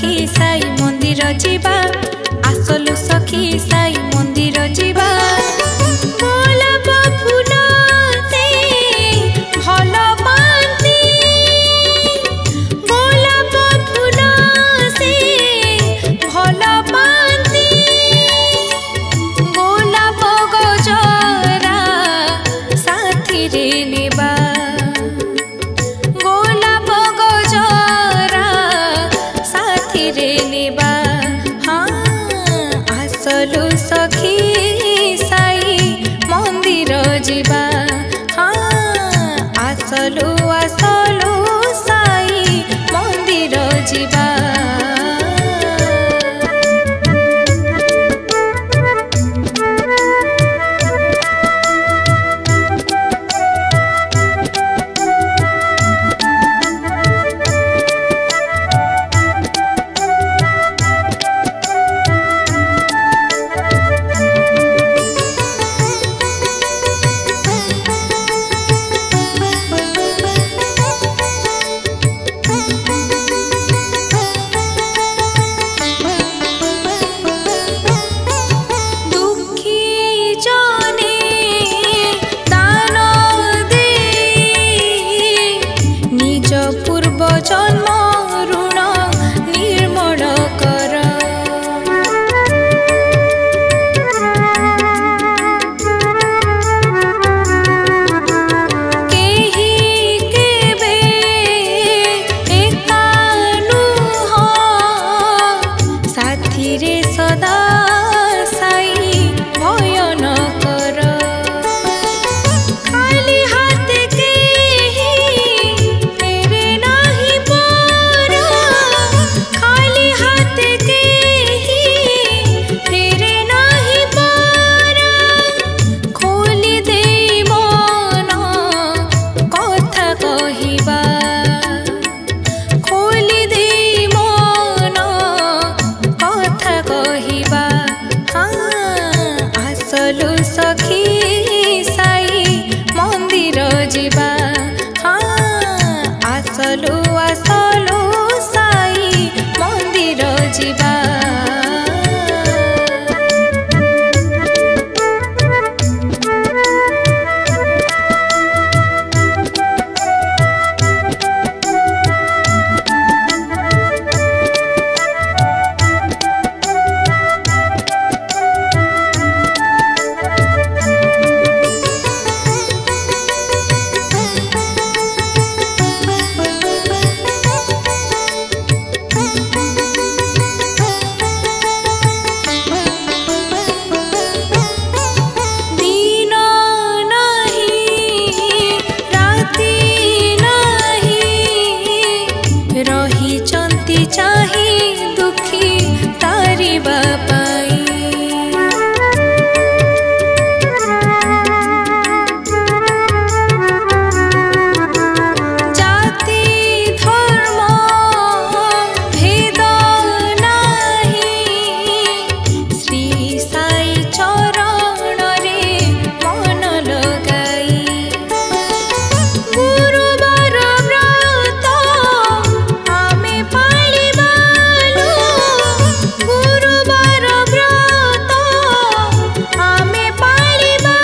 सखी साई मंदिर जीवा आसलु सखी साई मंदिर जीवा गोलाप फूल से भल पाती गोलाप फूल से भल पाती गोलाप गजरा साथी रे नेबा गोलाप गजरा साथी रे नेबा आसलु सखी साई मंदिर जीवा आसलु आसलु साई मंदिर जीवा जन्म ऋण निर्मल कर केही केबे एका नुह साथी रे सदा साई भय न कर खाली हाथ आसलु सखी साई मंदिर जीवा आसलु आसलु साई मंदिर जीवा चाहे दुखी तारिबा पाई जाति धर्म भेद नाही श्री साई चरण रे मन लगाई गुरुवार व्रत आमे गुरुवार व्रत आमे पालिबा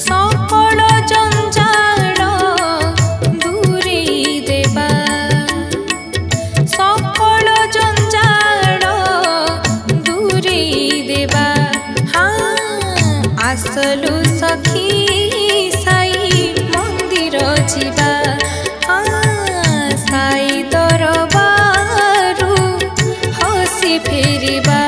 सकल जंजाल दूरेई देबा सकल जंजाल दूरेई देबा आसलु सखी साई मंदिर जीवा साई दरबारू हसी फेरिबा